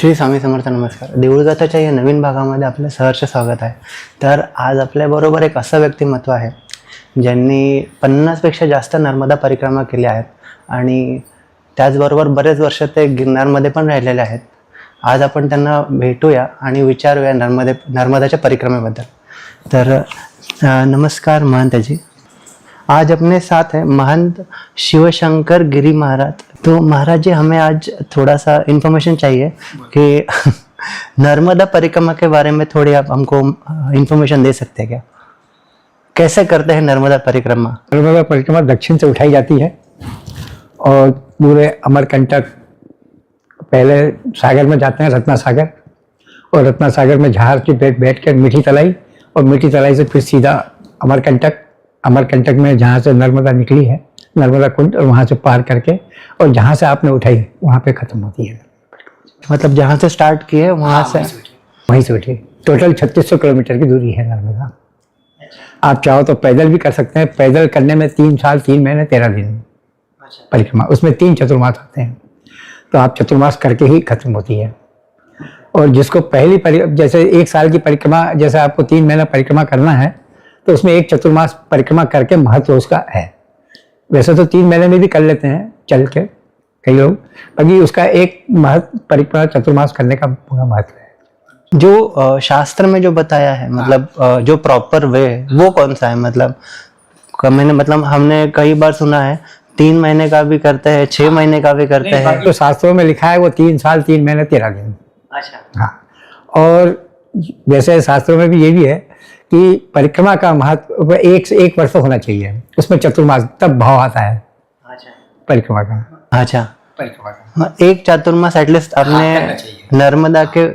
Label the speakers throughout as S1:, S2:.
S1: श्री स्वामी समर्थ नमस्कार. देऊळगाथाच्या या नवीन भागामध्ये आपलं सहर्ष स्वागत आहे. तर आज आपल्याबरोबर एक असं व्यक्तिमत्व आहे ज्यांनी 50पेक्षा जास्त नर्मदा परिक्रमा केल्या आहेत आणि त्याचबरोबर बरेच वर्ष ते गिरनारमध्ये पण राहिलेले आहेत. आज आपण त्यांना भेटूया आणि विचारूया नर्मदाच्या परिक्रमेबद्दल. तर नमस्कार महंतजी. आज अपने साथ है महंत शिवशंकर गिरी महाराज. तो महाराज जी, हमें आज थोड़ा सा इन्फॉर्मेशन चाहिए कि नर्मदा परिक्रमा के बारे में थोड़ी आप हमको इन्फॉर्मेशन दे सकते हैं क्या? कैसे करते हैं नर्मदा परिक्रमा?
S2: नर्मदा परिक्रमा दक्षिण से उठाई जाती है और पूरे अमरकंटक, पहले सागर में जाते हैं रत्ना सागर, और रत्ना सागर में जहाज पे बैठ कर मीठी तलाई, और मीठी तलाई से फिर सीधा अमरकंटक में जहाँ से नर्मदा निकली है, नर्मदा कुंड, और वहाँ से पार करके और जहाँ से आपने उठाई वहाँ पे ख़त्म होती है.
S1: मतलब जहाँ से स्टार्ट किए वहाँ से
S2: वहीं से उठी. टोटल 3600 किलोमीटर की दूरी है नर्मदा. आप चाहो तो पैदल भी कर सकते हैं. पैदल करने में 3 साल 3 महीने 13 दिन परिक्रमा. उसमें 3 चतुर्मास आते हैं, तो आप चतुर्मास करके ही खत्म होती है. और जिसको जैसे 1 साल की परिक्रमा, जैसे आपको 3 महीना परिक्रमा करना है, तो उसमें 1 चतुर्मास परिक्रमा करके महत्व उसका है. वैसे तो 3 महीने में भी कर लेते हैं चल के कई लोग, बाकी उसका एक महत्व परिक्रमा चतुर्मास करने का पूरा महत्व है.
S1: जो शास्त्र में जो बताया है, मतलब जो प्रॉपर वे वो कौन सा है? मतलब हमने कई बार सुना है 3 महीने का भी करते हैं, 6 महीने का भी करते हैं.
S2: तो शास्त्रों में लिखा है वो 3 साल 3 महीने 13 दिन.
S1: अच्छा.
S2: हाँ, और वैसे शास्त्रों में भी ये भी है कि परिक्रमा का महत्व एक वर्ष होना चाहिए. उसमें चतुर्मास तब भाव आता है.
S1: अच्छा.
S2: परिक्रमा का.
S1: अच्छा.
S2: परिक्रमा का
S1: एक चतुर्मास एटलीस्ट अपने नर्मदा के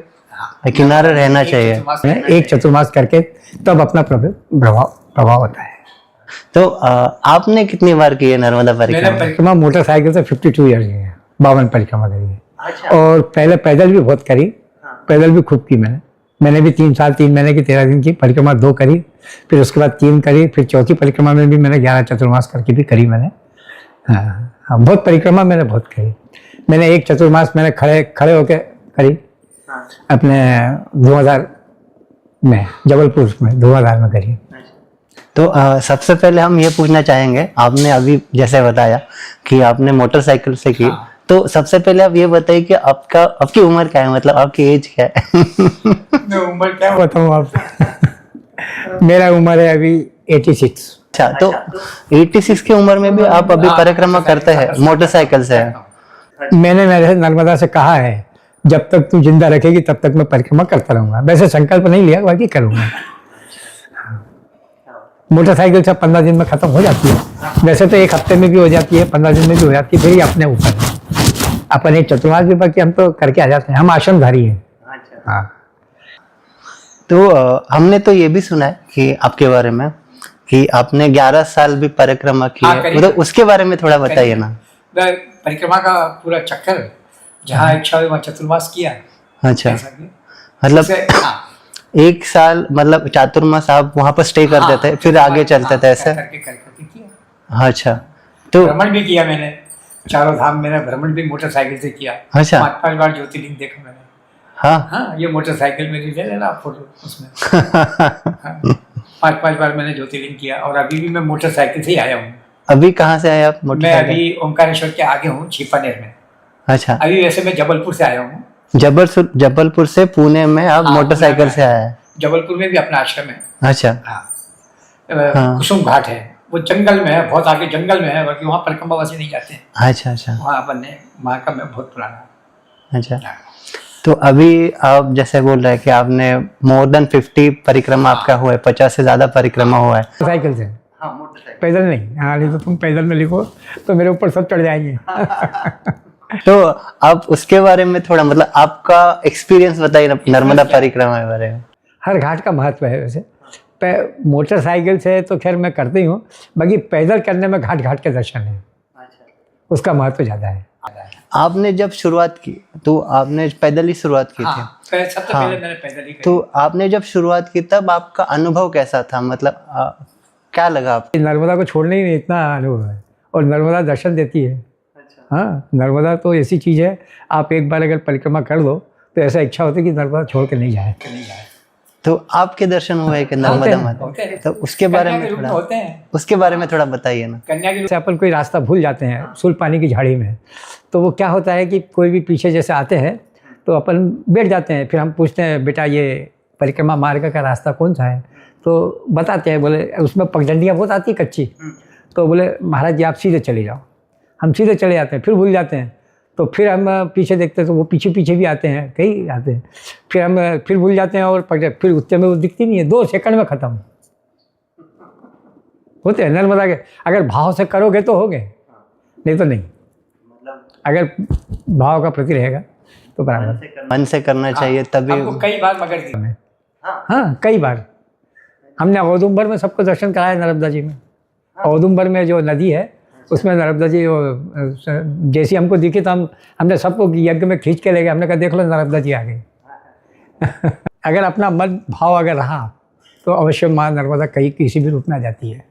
S1: किनारे रहना चाहिए.
S2: एक चतुर्मास करके तब अपना प्रभाव होता है.
S1: तो आपने कितनी बार की है नर्मदा परिक्रमा?
S2: परिक्रमा मोटरसाइकिल से 52 ईयर की है. 52 परिक्रमा करी है.
S1: अच्छा.
S2: और पहले पैदल भी बहुत करी. पैदल भी खूब की मैंने भी 3 साल 3 महीने की 13 दिन की परिक्रमा 2 करी. फिर उसके बाद 3 करी. फिर चौथी परिक्रमा में भी मैंने 11 चतुर्मास करके भी करी मैंने. हाँ, बहुत परिक्रमा मैंने बहुत करी. मैंने एक चतुर्मास मैंने खड़े होके करी अपने 2000 में, जबलपुर में 2000 में करी.
S1: तो सबसे पहले हम ये पूछना चाहेंगे, आपने अभी जैसे बताया कि आपने मोटरसाइकिल से की, तो सबसे पहले आप ये बताइए कि आपकी उम्र क्या है, मतलब आपकी एज क्या है?
S2: मैं उम्र क्या बताऊँ आपको? मेरा उम्र है अभी 86.
S1: अच्छा. तो 86 की उम्र में भी आप अभी परिक्रमा करते हैं मोटरसाइकिल से?
S2: मैंने मेरे नर्मदा से कहा है जब तक तू जिंदा रखेगी तब तक मैं परिक्रमा करता रहूंगा. वैसे संकल्प नहीं लिया, बाकी करूंगा. मोटरसाइकिल से 15 दिन में खत्म हो जाती है. वैसे तो 1 हफ्ते में भी हो जाती है, 15 दिन में भी हो जाती है. फिर अपने ऊपर अपन एक चतुर्मास भी बाकी हम तो करके आ जाते हैं. हम आश्रमधारी हैं. हाँ.
S1: तो हमने तो ये भी सुना है कि आपके बारे में कि आपने 11 साल भी परिक्रमा की है, मतलब उसके बारे में थोड़ा बताइए ना.
S2: परिक्रमा का पूरा चक्कर जहाँ इच्छा हुई वहाँ चतुर्मास किया.
S1: अच्छा. मतलब 1 साल मतलब चातुर्मास आप वहाँ पर स्टे करते थे, फिर आगे चलते थे ऐसे? अच्छा. तो
S2: भ्रमण भी किया मैंने. चारों धाम मैंने भ्रमण भी मोटरसाइकिल से किया.
S1: अच्छा.
S2: 5 बार ज्योतिर्लिंग देखा मैंने. हाँ, ये मोटरसाइकिल मेरी ले लेना आप फोटो उसमें. 5 बार मैंने ज्योतिर्लिंग किया. और अभी भी मैं मोटरसाइकिल से ही आया हूँ.
S1: अभी कहाँ से आए आप?
S2: मैं अभी ओंकारेश्वर के आगे हूँ, छिपानेर में.
S1: अच्छा.
S2: अभी वैसे मैं जबलपुर से आया हूँ.
S1: जबलपुर से पुणे में आप मोटरसाइकिल से आए हैं?
S2: जबलपुर में भी अपना आश्रम है.
S1: अच्छा.
S2: हाँ. कुसुम घाट है, वो जंगल में है, बहुत आगे जंगल में है, बाकी वहाँ परिक्रमा वासी नहीं जाते हैं.
S1: अच्छा. अच्छा.
S2: वहाँ अपन ने वहाँ का मैं बहुत पुराना.
S1: अच्छा. तो अभी आप जैसे बोल रहे हैं कि आपने मोर देन 50 परिक्रमा आपका हुआ है, 50 से ज्यादा परिक्रमा हुआ है
S2: साइकिल से. हाँ, मोटरसाइकिल. पैदल नहीं. हाँ, नहीं तो तुम पैदल में लिखो तो मेरे ऊपर सब चढ़ जाएंगे.
S1: तो आप उसके बारे में थोड़ा मतलब आपका एक्सपीरियंस बताइए नर्मदा परिक्रमा के बारे में.
S2: हर घाट का महत्व है. वैसे मोटरसाइकिल से तो खैर मैं करती हूँ, बाकी पैदल करने में घाट के दर्शन है. उसका महत्व ज़्यादा है.
S1: आपने जब शुरुआत की तो आपने पैदल ही शुरुआत की थी?
S2: सबसे पहले मैंने पैदल ही की. तो
S1: आपने जब शुरुआत की तब आपका अनुभव कैसा था, मतलब क्या लगा आपको?
S2: नर्मदा को छोड़ने ही नहीं इतना अनुभव है, और नर्मदा दर्शन देती है. हाँ, नर्मदा तो ऐसी चीज़ है, आप एक बार अगर परिक्रमा कर दो तो ऐसा इच्छा होती है कि नर्मदा छोड़ के नहीं जाए।
S1: तो आपके दर्शन हुए कि नर्मदा माता, तो उसके बारे में थोड़ा,
S2: होते हैं
S1: उसके बारे में थोड़ा बताइए ना।
S2: कन्या के से अपन कोई रास्ता भूल जाते हैं सुल्पानी की झाड़ी में, तो वो क्या होता है कि कोई भी पीछे जैसे आते हैं तो अपन बैठ जाते हैं, फिर हम पूछते हैं बेटा ये परिक्रमा मार्ग का रास्ता कौन सा है, तो बताते हैं, बोले उसमें पगडंडियाँ बहुत आती है कच्ची, तो बोले महाराज जी आप सीधे चले जाओ। हम सीधे चले जाते हैं, फिर भूल जाते हैं, तो फिर हम पीछे देखते हैं तो वो पीछे पीछे भी आते हैं, कई आते हैं, फिर हम फिर भूल जाते हैं और फिर उतने में वो दिखती नहीं है, 2 सेकंड में ख़त्म होते हैं। नर्मदा के अगर भाव से करोगे तो होगे, नहीं तो नहीं। अगर भाव का प्रति रहेगा तो बराबर
S1: मन से करना चाहिए तभी।
S2: कई बार मगर में, हाँ कई बार हमने औदुंबर में सबको दर्शन कराया, नर्मदा जी में। औदुंबर में जो नदी है उसमें नर्मदा जी जैसी हमको दिखी तो हमने सबको यज्ञ में खींच के ले गए, हमने कहा देख लो नर्मदा जी आ गई। अगर अपना मन भाव अगर रहा तो अवश्य माँ नर्मदा कहीं किसी भी रूप में आ जाती है।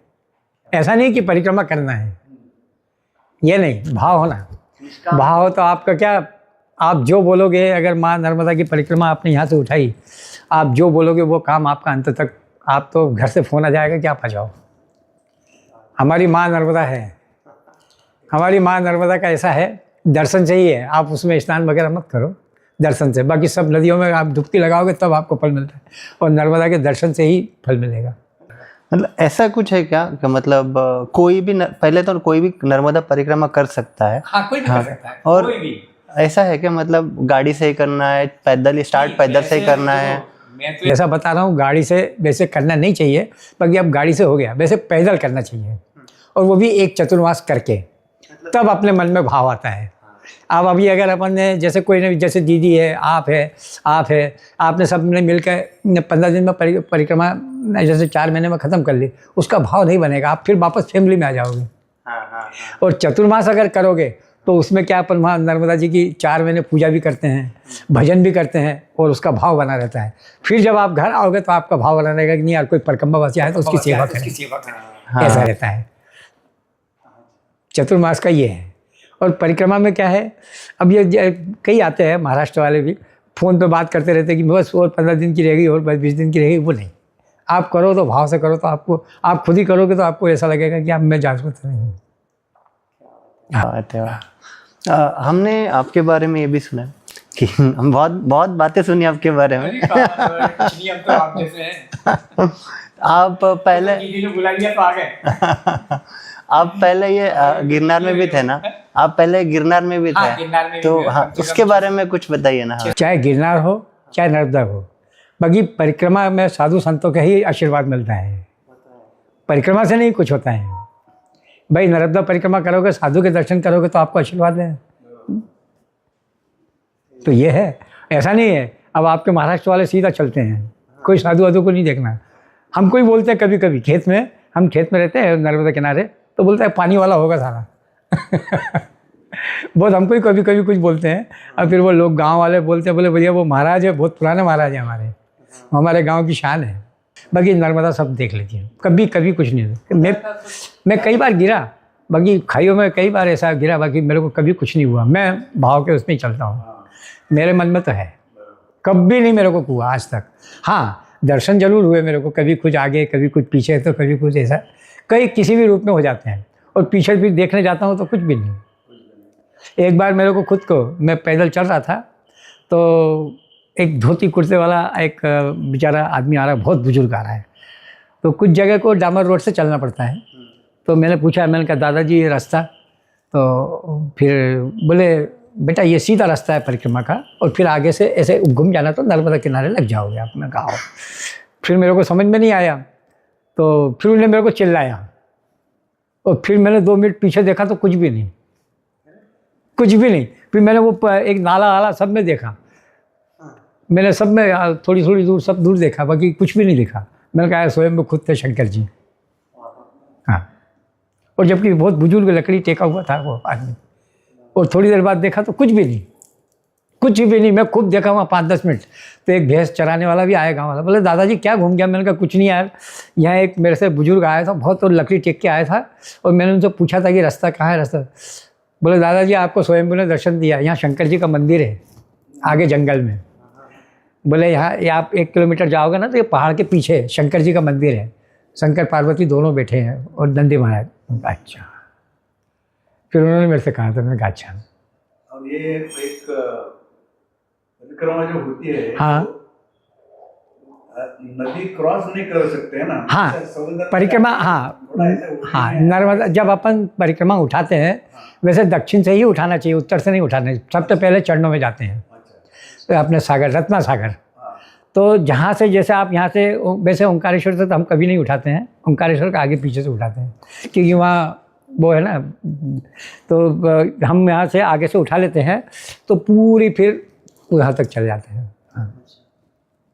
S2: ऐसा नहीं कि परिक्रमा करना है, ये नहीं, भाव होना। भाव हो तो आपका क्या, आप जो बोलोगे, अगर माँ नर्मदा की परिक्रमा आपने यहाँ से उठाई, आप जो बोलोगे वो काम आपका अंत तक, आप तो घर से फ़ोन आ जाएगा कि आप आ जाओ। हमारी माँ नर्मदा है, हमारी माँ नर्मदा का ऐसा है, दर्शन चाहिए, आप उसमें स्नान वगैरह मत करो, दर्शन से। बाकी सब नदियों में आप डुबकी लगाओगे तब आपको फल मिलता है, और नर्मदा के दर्शन से ही फल मिलेगा।
S1: मतलब ऐसा कुछ है क्या कि मतलब कोई भी पहले तो कोई भी नर्मदा परिक्रमा कर सकता है?
S2: हाँ, कोई भी कर सकता है।
S1: और
S2: कोई भी
S1: ऐसा है कि मतलब गाड़ी से ही करना है, पैदल ही स्टार्ट पैदल से ही करना है?
S2: मैं तो ऐसा बता रहा हूँ, गाड़ी से वैसे करना नहीं चाहिए, बाकी अब गाड़ी से हो गया, वैसे पैदल करना चाहिए, और वो भी एक चतुर्मास करके, तब अपने मन में भाव आता है। अब अभी अगर अपन ने जैसे कोई ने, जैसे दीदी है, आप है, आपने सब ने मिलकर 15 दिन में परिक्रमा जैसे 4 महीने में ख़त्म कर ली, उसका भाव नहीं बनेगा, आप फिर वापस फैमिली में आ जाओगे। और चतुर्मास अगर करोगे तो उसमें क्या, अपन वहाँ नर्मदा जी की 4 महीने पूजा भी करते हैं, भजन भी करते हैं, और उसका भाव बना रहता है। फिर जब आप घर आओगे तो आपका भाव बना रहेगा कि नहीं यार, कोई परिक्रमावासी आए तो उसकी सेवा करें, ऐसा रहता है। चतुर्मास का ये है। और परिक्रमा में क्या है, अब ये कई आते हैं महाराष्ट्र वाले भी, फ़ोन पे बात करते रहते हैं कि बस और 15 दिन की रहेगी और बस 20 दिन की रहेगी, वो नहीं। आप करो तो भाव से करो, तो आपको, आप खुद ही करोगे तो आपको ऐसा लगेगा कि आप मैं जासूस नहीं हूँ।
S1: हमने आपके बारे में ये भी सुना कि हम बहुत बातें सुनी आपके बारे में। आप पहले
S2: बुला लिया तो आ गए।
S1: आप पहले ये गिरनार में भी थे ना? आप पहले गिरनार में भी थे?
S2: गिरनार में
S1: तो हाँ, उसके बारे में कुछ बताइए ना।
S2: चाहे गिरनार हो चाहे नर्मदा हो, बाकी परिक्रमा में साधु संतों का ही आशीर्वाद मिलता है, परिक्रमा से नहीं कुछ होता है भाई। नर्मदा परिक्रमा करोगे, साधु के दर्शन करोगे तो आपको आशीर्वाद है। तो ये है, ऐसा नहीं है। अब आपके महाराष्ट्र वाले सीधा चलते हैं, कोई साधु वाधु को नहीं देखना। हमको ही बोलते हैं कभी कभी, खेत में, हम खेत में रहते हैं नर्मदा किनारे, तो बोलते हैं पानी वाला होगा सारा। बहुत हमको ही कभी कभी कुछ बोलते हैं। और फिर वो लोग गांव वाले बोलते हैं, बोले भैया वो महाराज है, बहुत पुराने महाराज है, हमारे गांव की शान है। बाकी नर्मदा सब देख लेती है, कभी कभी कुछ नहीं। मैं कई बार गिरा, बाकी खाइयों में कई बार ऐसा गिरा, बाकी मेरे को कभी कुछ नहीं हुआ। मैं भाव के उसमें ही चलता हूँ, मेरे मन में तो है, कभी नहीं मेरे को हुआ आज तक। हाँ, दर्शन जरूर हुए मेरे को, कभी कुछ आगे कभी कुछ पीछे, तो कभी कुछ ऐसा, कई किसी भी रूप में हो जाते हैं। और पीछे भी देखने जाता हूँ तो कुछ भी नहीं। एक बार मेरे को खुद को, मैं पैदल चल रहा था, तो एक धोती कुर्ते वाला एक बेचारा आदमी आ रहा है, बहुत बुजुर्ग आ रहा है, तो कुछ जगह को डामर रोड से चलना पड़ता है। तो मैंने पूछा, मैंने कहा दादाजी ये रास्ता, तो फिर बोले बेटा ये सीधा रास्ता है परिक्रमा का, और फिर आगे से ऐसे घूम जाना तो नर्मदा किनारे लग जाओगे आप। मैं कहा फिर मेरे को समझ में नहीं आया, तो फिर उन्होंने मेरे को चिल्लाया, और फिर मैंने 2 मिनट पीछे देखा तो कुछ भी नहीं, कुछ भी नहीं। फिर मैंने वो एक नाला आला सब में देखा, मैंने सब में थोड़ी थोड़ी दूर, सब दूर देखा, बाकी कुछ भी नहीं दिखा। मैंने कहा स्वयं में खुद थे शंकर जी। हाँ, और जबकि बहुत बुजुर्ग लकड़ी टेका हुआ था वो आदमी, और थोड़ी देर बाद देखा तो कुछ भी नहीं, कुछ भी नहीं। मैं खूब देखा वहाँ 5-10 मिनट। तो एक भैंस चराने वाला भी आया गाँव वाला, बोले दादाजी क्या घूम गया? मैंने कहा कुछ नहीं यार, यहाँ एक मेरे से बुजुर्ग आया था बहुत, और लकड़ी टेक के आया था, और मैंने उनसे पूछा था कि रास्ता कहाँ है रास्ता। बोले दादाजी आपको स्वयंभू ने दर्शन दिया, यहाँ शंकर जी का मंदिर है आगे जंगल में। बोले यहाँ ये आप 1 किलोमीटर जाओगे ना तो ये पहाड़ के पीछे शंकर जी का मंदिर है, शंकर पार्वती दोनों बैठे हैं और नंदी महाराज। अच्छा, फिर उन्होंने मेरे से कहा था, मैंने कहा अच्छा।
S3: अब ये एक परिक्रमा जो होती है,
S2: हाँ
S3: तो नदी क्रॉस नहीं कर सकते हैं ना।
S2: हाँ
S3: समुद्र
S2: परिक्रमा, हाँ हाँ नर्मदा जब अपन परिक्रमा उठाते हैं वैसे दक्षिण से ही उठाना चाहिए, उत्तर से नहीं उठाना चाहिए। सबसे पहले चरणों में जाते हैं तो अपने सागर, रत्ना सागर। तो जहाँ से जैसे आप यहाँ से वैसे ओंकारेश्वर से तो हम कभी नहीं उठाते हैं, ओंकारेश्वर का आगे पीछे से उठाते हैं क्योंकि वहाँ वो है ना, तो हम यहाँ से आगे से उठा लेते हैं तो पूरी फिर वहाँ तक चले जाते हैं।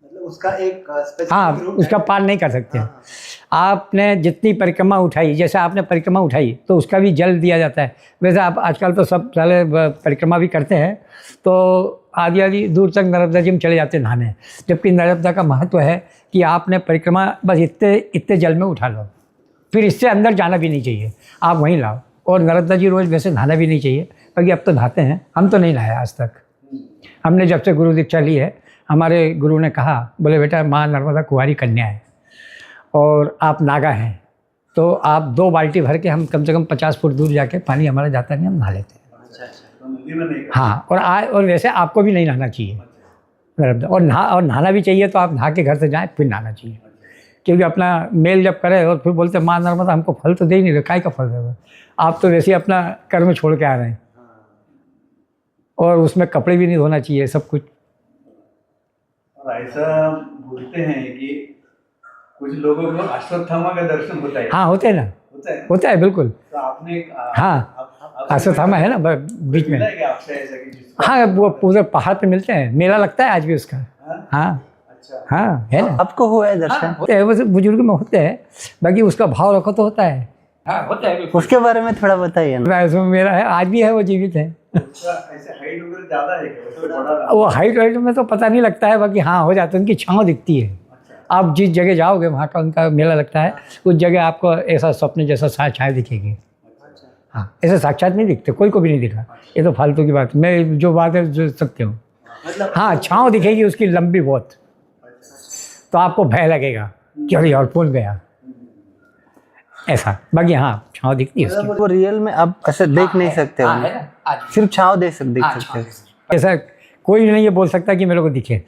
S1: मतलब उसका एक
S2: हाँ उसका पार नहीं कर सकते। आपने जितनी परिक्रमा उठाई, जैसे आपने परिक्रमा उठाई तो उसका भी जल दिया जाता है। वैसे आप आजकल तो सब साले परिक्रमा भी करते हैं तो आधी आधी दूर तक नर्मदा जी में चले जाते हैं नहाने, जबकि नर्मदा का महत्व है कि आपने परिक्रमा बस इतने जल में उठा लो, फिर इससे अंदर जाना भी नहीं चाहिए, आप वहीं लाओ। और नर्मदा जी रोज़ वैसे नहाना भी नहीं चाहिए, बाकी अब तो नहाते हैं, हम तो नहीं नहाए आज तक। हमने जब से गुरु दीक्षा ली है, हमारे गुरु ने कहा, बोले बेटा माँ नर्मदा कुंवारी कन्या है और आप नागा हैं, तो आप 2 बाल्टी भर के हम कम से कम 50 फुट दूर जाके, पानी हमारा जाता नहीं, हम नहा लेते हैं।
S3: तो नदी में नहीं
S2: हाँ और वैसे आपको भी नहीं नहाना चाहिए नर्मदा, और नहाना भी चाहिए तो आप नहा के घर से जाएँ फिर नहाना चाहिए, क्योंकि अपना मेल जब करे और फिर बोलते माँ नर्मदा हमको फल तो दे ही नहीं रहे, काय का फल देगा, आप तो वैसे ही अपना कर्म छोड़ के आ रहे हैं। और उसमें कपड़े भी नहीं धोना चाहिए, सब कुछ।
S3: और ऐसा बोलते हैं कि कुछ लोगों को अश्वत्थामा का दर्शन होता है।
S2: हाँ होते हैं ना, होता है बिल्कुल।
S3: तो आपने एक
S2: हाँ अश्वत्थामा है ना बीच में।
S3: मिला है क्या आपसे ऐसा कि जिसको?
S2: हाँ वो पूरे पहाड़ पे मिलते हैं, मेला लगता है आज भी उसका। हाँ
S3: अच्छा,
S2: हाँ है ना,
S1: आपको हुआ है दर्शन?
S2: होते हैं, वैसे बुजुर्ग में होते हैं, बाकी उसका भाव रखो तो होता है। हाँ होता है,
S1: उसके बारे में थोड़ा बताइए ना।
S2: उसमें मेरा है, आज भी है, वो जीवित है।
S3: उसका ऐसे हाइट वगैरह ज्यादा है क्या? वैसे बड़ा
S2: वो हाइट में तो पता नहीं लगता है, बाकी हाँ हो जाता है, उनकी छाँव दिखती है। आप जिस जगह जाओगे वहाँ का उनका मेला लगता है, उस जगह आपको ऐसा स्वप्न जैसा छाया दिखेगी। हाँ ऐसे साक्षात नहीं दिखते, कोई को भी नहीं दिखा, ये तो फालतू की बात, मैं जो बात है जो सकते हूँ। हाँ छाँव दिखेगी उसकी लंबी बहुत, तो आपको भय लगेगा कि अरे और कौन गया, ऐसा। बाकी हाँ छाँव दिखती है उसकी।
S1: वो रियल में आप ऐसे देख नहीं सकते हो,
S2: है ना,
S1: सिर्फ छाँव देख सकते हो।
S2: ऐसा कोई नहीं ये बोल सकता कि मेरे को दिखे।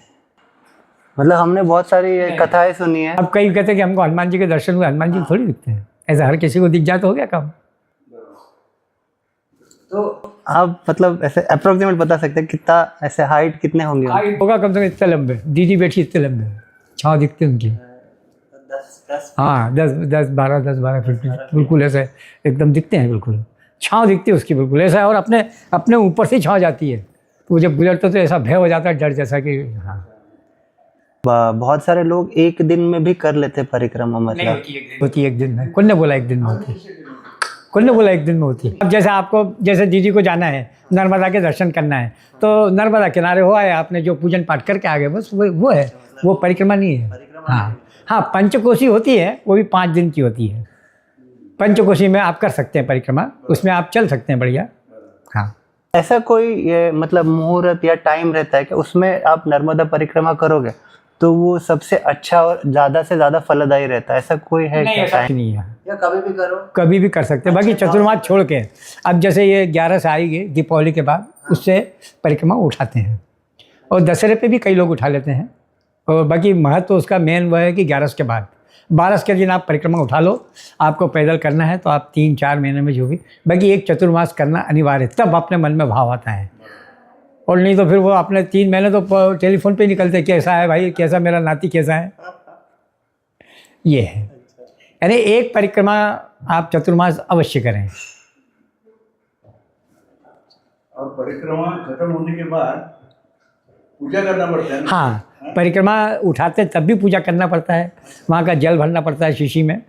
S1: मतलब हमने बहुत सारी ये कथाएं सुनी है।
S2: अब कई कहते हैं कि हमको हनुमान जी के दर्शन हुए, हनुमान जी थोड़ी दिखते हैं, ऐसा हर किसी को दिख जाए तो हो गया काम।
S1: तो आप मतलब ऐसे अप्रोक्सीमेट बता सकते हैं कितना ऐसे हाइट कितने होंगे?
S2: हाइट होगा कम से कम इतने लंबे, दीदी बैठी इतने लंबे, छाँव दिखते हैं उनकी।
S1: 10
S2: हाँ 10-12 फीट बिल्कुल ऐसे एकदम दिखते हैं, बिल्कुल छाँव दिखती है उसकी बिल्कुल ऐसा है। और अपने ऊपर से छाँव जाती है, तो जब गुजरते तो ऐसा भय हो जाता है, डर जैसा कि हाँ।
S1: बहुत सारे लोग एक दिन में भी कर लेते परिक्रमा, मतलब
S2: होती एक दिन में, कौन ने बोला एक दिन में होती, कौन ने बोला एक दिन में होती। अब जैसे आपको, जैसे दीदी को जाना है नर्मदा के दर्शन करना है, तो नर्मदा किनारे हो आए, आपने जो पूजन पाठ करके आ गए, बस वो है, वो परिक्रमा नहीं है। हाँ हाँ पंचकोशी होती है, वो भी 5 दिन की होती है। पंचकोशी में आप कर सकते हैं परिक्रमा, उसमें आप चल सकते हैं बढ़िया। हाँ
S1: ऐसा कोई ये मतलब मुहूर्त या टाइम रहता है कि उसमें आप नर्मदा परिक्रमा करोगे तो वो सबसे अच्छा और ज़्यादा से ज़्यादा फलदायी रहता है? ऐसा कोई है क्या टाइम?
S2: नहीं है,
S1: या कभी भी करो,
S2: कभी भी कर सकते हैं, बाकी चतुर्मास छोड़ के। अब जैसे ये 11 से आएगी दीपावली के बाद, उससे परिक्रमा उठाते हैं, और दशहरे पे भी कई लोग उठा लेते हैं। और बाकी महत्व तो उसका मेन वो है कि 11 के बाद, 12 के दिन आप परिक्रमा उठा लो। आपको पैदल करना है तो आप 3-4 महीने में जो भी, बाकी एक चतुर्मास करना अनिवार्य है, तब अपने मन में भाव आता है। और नहीं तो फिर वो अपने 3 महीने तो टेलीफोन पे निकलते, कैसा है भाई, कैसा मेरा नाती कैसा है, ये है। यानी एक परिक्रमा आप चतुर्मास अवश्य करें।
S3: और परिक्रमा खत्म होने के बाद पूजा करना पड़ता है ना?
S2: हाँ परिक्रमा उठाते तब भी पूजा करना पड़ता है, वहाँ का जल भरना पड़ता है शीशी में।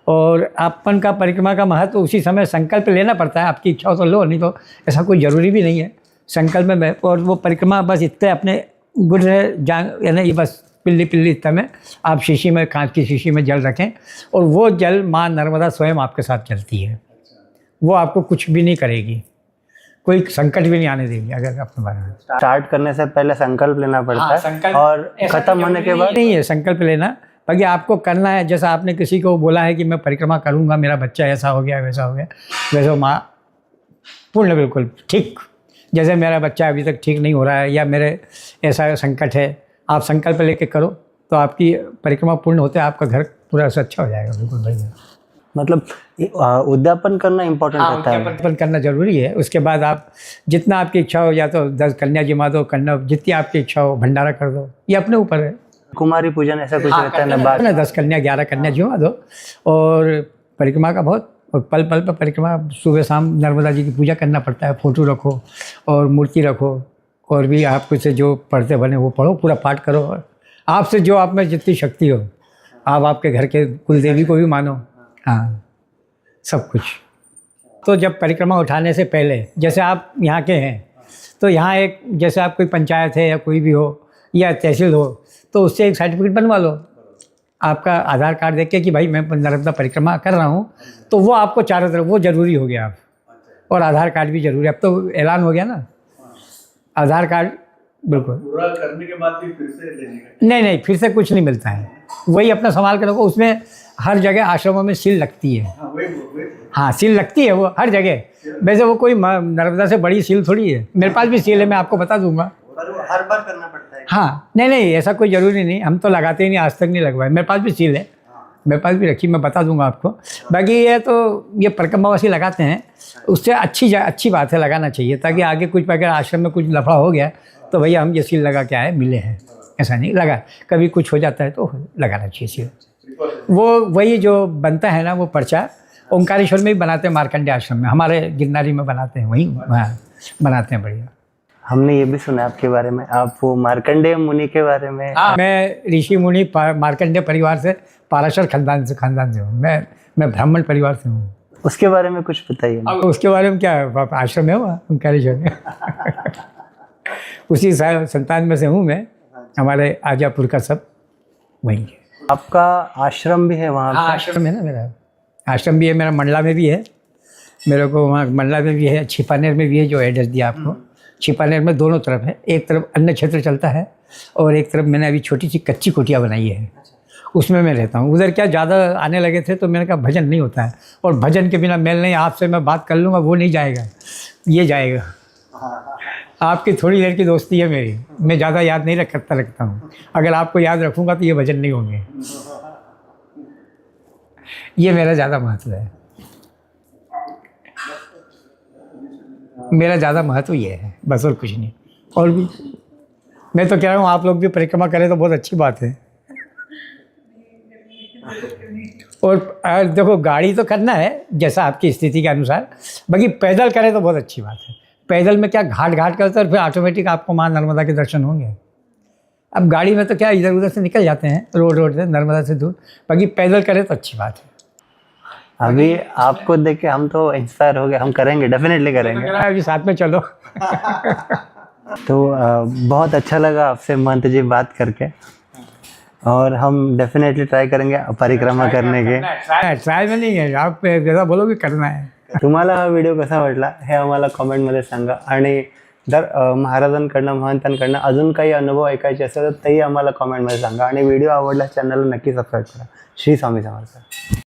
S2: और अपन का परिक्रमा का महत्व उसी समय संकल्प लेना पड़ता है, आपकी इच्छा हो तो लो, नहीं तो ऐसा कोई ज़रूरी भी नहीं है संकल्प में। और वो परिक्रमा बस इतने अपने गुड़ से यानी ये बस पिल्ली इतना में आप शीशी में, कांच की शीशी में जल रखें, और वो जल माँ नर्मदा स्वयं आपके साथ चलती है, वो आपको कुछ भी नहीं करेगी, कोई संकट भी नहीं आने देंगे अगर अपने बारे में।
S1: स्टार्ट करने से पहले संकल्प लेना पड़ता
S2: हाँ,
S1: है
S2: संकल्प
S1: और
S2: ऐसा
S1: खत्म होने के बाद
S2: नहीं है संकल्प लेना, बाकी आपको करना है। जैसा आपने किसी को बोला है कि मैं परिक्रमा करूंगा, मेरा बच्चा ऐसा हो गया वैसा हो गया, वैसे माँ पूर्ण बिल्कुल ठीक। जैसे मेरा बच्चा अभी तक ठीक नहीं हो रहा है या मेरे ऐसा संकट है, आप संकल्प लेके करो तो आपकी परिक्रमा पूर्ण होते आपका घर पूरा से अच्छा हो जाएगा। बिल्कुल बढ़िया।
S1: मतलब उद्यापन करना इम्पोर्टेंट रहता है।
S2: उद्यापन करना जरूरी है। उसके बाद आप जितना आपकी इच्छा हो, या तो 10 कन्या जिमा दो, कन्या जितनी आपकी इच्छा हो भंडारा कर दो, ये अपने ऊपर है।
S1: कुमारी पूजन ऐसा कुछ रहता है ना बात?
S2: 10 कन्या 11 कन्या जिमा दो और परिक्रमा का बहुत, और पल पल पर परिक्रमा सुबह शाम नर्मदा जी की पूजा करना पड़ता है। फोटो रखो और मूर्ति रखो, और भी आपको से जो पढ़ते बने वो पढ़ो, पूरा पाठ करो। आपसे जो आप में जितनी शक्ति हो, आप आपके घर के कुल देवी को भी मानो। हाँ, सब कुछ। तो जब परिक्रमा उठाने से पहले, जैसे आप यहाँ के हैं तो यहाँ एक, जैसे आप कोई पंचायत है या कोई भी हो या तहसील हो, तो उससे एक सर्टिफिकेट बनवा लो, आपका आधार कार्ड देख के कि भाई मैं नर्मदा परिक्रमा कर रहा हूँ, तो वो आपको चारों तरफ वो ज़रूरी हो गया। आप और आधार कार्ड भी ज़रूरी है। अब तो ऐलान हो गया ना, आधार कार्ड बिल्कुल।
S3: पूरा करने के बाद भी फिर से लेने का?
S2: नहीं, फिर से कुछ नहीं मिलता है, वही अपना संभाल के रखो। उसमें हर जगह आश्रमों में सील लगती है। हाँ, सील लगती है वो हर जगह। वैसे वो कोई नर्मदा से बड़ी सील थोड़ी है। मेरे पास भी सील है, मैं आपको बता दूंगा।
S1: पर वो हर बार करना पड़ता है?
S2: हाँ, नहीं ऐसा कोई ज़रूरी नहीं, हम तो लगाते ही नहीं, आज तक नहीं लगवाए। मेरे पास भी सील है, मेरे पास भी रखी, मैं बता दूंगा आपको। बाकी ये तो ये परिक्रमावासी लगाते हैं, उससे अच्छी बात है, लगाना चाहिए, ताकि आगे कुछ अगर आश्रम में कुछ लफड़ा हो गया तो भैया हम ये सील लगा के आए, मिले हैं। ऐसा नहीं लगा, कभी कुछ हो जाता है तो लगाना चाहिए सील। वो वही जो बनता है ना, वो पर्चा ओंकारेश्वर में भी बनाते हैं, मार्कंडेय आश्रम में, हमारे गिरनारी में बनाते हैं, वहीं बनाते हैं। बढ़िया।
S1: हमने ये भी सुना आपके बारे में, आप वो मार्कंडेय मुनि के बारे में।
S2: मैं ऋषि मुनि मार्कंडेय परिवार से, पाराशर खानदान से हूँ। मैं ब्राह्मण परिवार से हूँ।
S1: उसके बारे में कुछ बताइए।
S2: अब उसके बारे में क्या, आश्रम है हुआ ओंकारेश्वर में। उसी संतान में से हूँ मैं, हमारे आजापुर का सब वहीं है।
S1: आपका आश्रम भी है वहाँ पे?
S2: आश्रम है ना, मेरा आश्रम भी है, मेरा मंडला में भी है। मेरे को वहाँ मंडला में भी है, छिपानेर में भी है, जो एड्रेस दिया आपको। छिपानेर में दोनों तरफ है, एक तरफ अन्न क्षेत्र चलता है और एक तरफ मैंने अभी छोटी सी कच्ची कुटिया बनाई है, उसमें मैं रहता हूँ। उधर क्या ज़्यादा आने लगे थे तो मैंने कहा भजन नहीं होता है, और भजन के बिना मेल नहीं, आपसे मैं बात कर लूँगा वो नहीं जाएगा, ये जाएगा। आपकी थोड़ी देर की दोस्ती है मेरी, मैं ज़्यादा याद नहीं रखता हूँ। अगर आपको याद रखूँगा तो ये भजन नहीं होंगे, ये मेरा ज़्यादा महत्व है। मेरा ज़्यादा महत्व ये है, बस और कुछ नहीं। और भी मैं तो कह रहा हूँ आप लोग भी परिक्रमा करें तो बहुत अच्छी बात है। और देखो, गाड़ी तो करना है जैसा आपकी स्थिति के अनुसार, बाकी पैदल करें तो बहुत अच्छी बात है। पैदल में क्या घाट करते हैं, फिर ऑटोमेटिक आपको माँ नर्मदा के दर्शन होंगे। अब गाड़ी में तो क्या इधर उधर से निकल जाते हैं, रोड से नर्मदा से दूर, बाकी पैदल करें तो अच्छी बात है।
S1: अभी आपको देख के हम तो इंस्पायर हो गए, हम करेंगे, डेफिनेटली करेंगे।
S2: अभी साथ में चलो।
S1: तो बहुत अच्छा लगा आपसे महंत जी बात करके, और हम डेफिनेटली ट्राय करेंगे परिक्रमा करने के।
S2: ट्राय में नाही आहे, आप जसा बोलो की करना आहे।
S1: तुम्हाला हा व्हिडिओ कसा वाटला हे आम्हाला कॉमेंटमध्ये सांगा, आणि जर महाराजांकडनं महंतांकडनं अजून काही अनुभव ऐकायचे असेल तर तेही आम्हाला कॉमेंटमध्ये सांगा, आणि व्हिडिओ आवडल्यास चॅनलला नक्की सबस्क्राईब करा। श्री स्वामी समर्थ।